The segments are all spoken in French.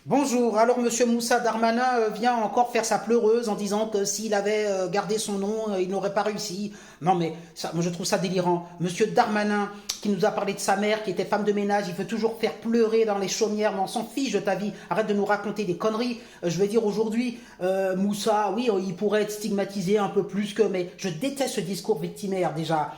Bonjour, alors Monsieur Moussa Darmanin vient encore faire sa pleureuse en disant que s'il avait gardé son nom, il n'aurait pas réussi. Non mais ça, moi je trouve ça délirant. Monsieur Darmanin qui nous a parlé de sa mère qui était femme de ménage, il veut toujours faire pleurer dans les chaumières, mais on s'en fiche de ta vie. Arrête de nous raconter des conneries. Je vais dire aujourd'hui, Moussa, oui, il pourrait être stigmatisé un peu plus que, mais je déteste ce discours victimaire déjà.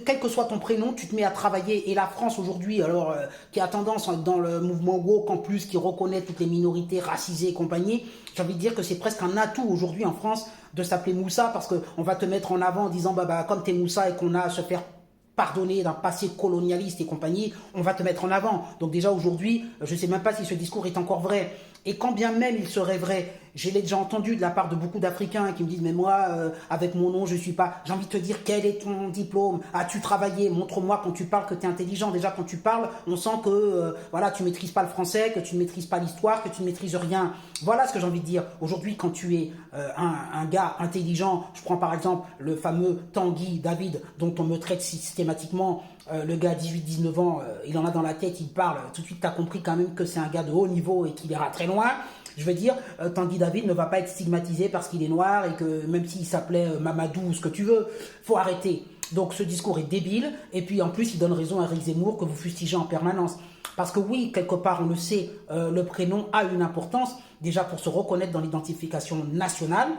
Quel que soit ton prénom, tu te mets à travailler. Et la France aujourd'hui, alors qui a tendance dans le mouvement woke en plus, qui reconnaît toutes les minorités racisées et compagnie, j'ai envie de dire que c'est presque un atout aujourd'hui en France de s'appeler Moussa parce qu'on va te mettre en avant en disant comme t'es Moussa et qu'on a à se faire pardonner d'un passé colonialiste et compagnie, on va te mettre en avant. Donc déjà aujourd'hui, je ne sais même pas si ce discours est encore vrai. Et quand bien même il serait vrai, je l'ai déjà entendu de la part de beaucoup d'Africains qui me disent « Mais moi, avec mon nom, je ne suis pas... » J'ai envie de te dire, quel est ton diplôme? As-tu travaillé? Montre-moi quand tu parles que tu es intelligent. Déjà, quand tu parles, on sent que voilà, tu ne maîtrises pas le français, que tu ne maîtrises pas l'histoire, que tu ne maîtrises rien. Voilà ce que j'ai envie de dire. Aujourd'hui, quand tu es un gars intelligent, je prends par exemple le fameux Tanguy David, dont on me traite systématiquement, le gars à 18-19 ans, il en a dans la tête, il parle, tout de suite tu as compris quand même que c'est un gars de haut niveau et qu'il ira très loin. Je veux dire, Tanguy David ne va pas être stigmatisé parce qu'il est noir et que même s'il s'appelait Mamadou ou ce que tu veux, faut arrêter. Donc ce discours est débile et puis en plus il donne raison à Eric Zemmour que vous fustigez en permanence. Parce que oui, quelque part on le sait, le prénom a une importance déjà pour se reconnaître dans l'identification nationale.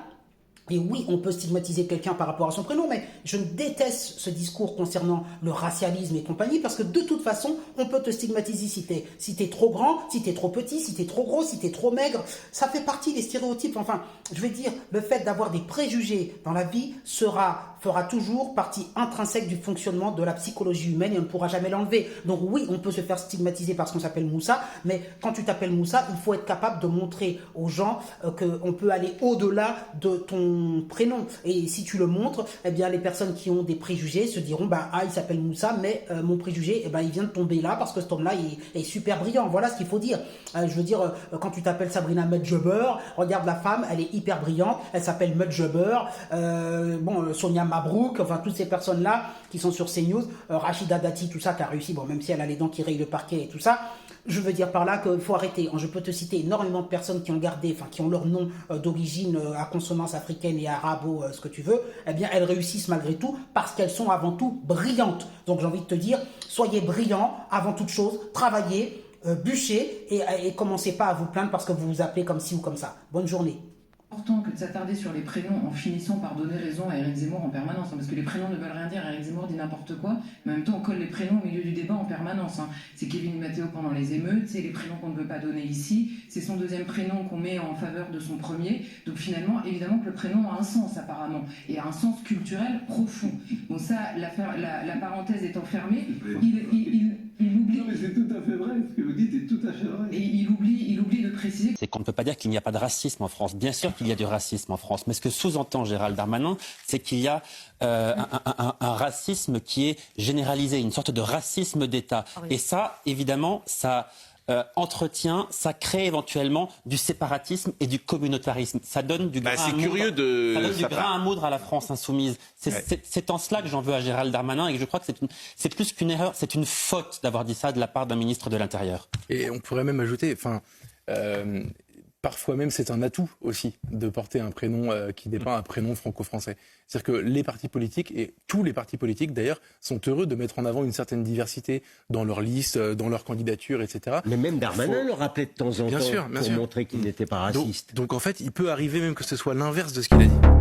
Et oui, on peut stigmatiser quelqu'un par rapport à son prénom, mais je déteste ce discours concernant le racialisme et compagnie, parce que de toute façon, on peut te stigmatiser si t'es trop grand, si t'es trop petit, si t'es trop gros, si t'es trop maigre. Ça fait partie des stéréotypes. Enfin, je veux dire, le fait d'avoir des préjugés dans la vie fera toujours partie intrinsèque du fonctionnement de la psychologie humaine et on ne pourra jamais l'enlever. Donc oui, on peut se faire stigmatiser parce qu'on s'appelle Moussa, mais quand tu t'appelles Moussa, il faut être capable de montrer aux gens qu'on peut aller au-delà de ton prénom. Et si tu le montres, eh bien les personnes qui ont des préjugés se diront il s'appelle Moussa, mais mon préjugé, il vient de tomber là parce que cet homme-là est super brillant. Voilà ce qu'il faut dire. Je veux dire, quand tu t'appelles Sabrina Medjeber, regarde la femme, elle est hyper brillante, elle s'appelle Medjeber. Sonia Mabrouk, enfin toutes ces personnes-là qui sont sur CNews, Rachida Dati, tout ça, qui a réussi, même si elle a les dents qui rayent le parquet et tout ça. Je veux dire par là qu'il faut arrêter. Je peux te citer énormément de personnes qui ont gardé, qui ont leur nom d'origine à consonance africaine et arabo, ce que tu veux. Eh bien, elles réussissent malgré tout parce qu'elles sont avant tout brillantes. Donc, j'ai envie de te dire, soyez brillants avant toute chose, travaillez, bûchez et commencez pas à vous plaindre parce que vous vous appelez comme ci ou comme ça. Bonne journée. Important que de s'attarder sur les prénoms en finissant par donner raison à Éric Zemmour en permanence, parce que les prénoms ne veulent rien dire, Éric Zemmour dit n'importe quoi, mais en même temps on colle les prénoms au milieu du débat en permanence. C'est Kevin Matteo pendant les émeutes, c'est les prénoms qu'on ne veut pas donner ici, c'est son deuxième prénom qu'on met en faveur de son premier, donc finalement évidemment que le prénom a un sens apparemment, et a un sens culturel profond. Bon ça, la parenthèse étant fermée, il oublie... Non mais c'est tout à fait vrai, ce que vous dites est tout à fait vrai. Et il oublie de préciser... C'est qu'on ne peut pas dire qu'il n'y a pas de racisme en France. Bien sûr qu'il y a du racisme en France. Mais ce que sous-entend Gérald Darmanin, c'est qu'il y a un racisme qui est généralisé, une sorte de racisme d'État. Oui. Et ça, évidemment, ça... ça crée éventuellement du séparatisme et du communautarisme. Ça donne du grain à moudre à la France insoumise. C'est en cela que j'en veux à Gérald Darmanin et que je crois que c'est plus qu'une erreur, c'est une faute d'avoir dit ça de la part d'un ministre de l'Intérieur. Et on pourrait même ajouter, parfois même c'est un atout aussi de porter un prénom qui n'est pas un prénom franco-français. C'est-à-dire que les partis politiques, et tous les partis politiques d'ailleurs, sont heureux de mettre en avant une certaine diversité dans leurs listes, dans leurs candidatures, etc. Mais même Darmanin le rappelait de temps en temps bien sûr. montrer qu'il n'était pas raciste. Donc en fait, il peut arriver même que ce soit l'inverse de ce qu'il a dit.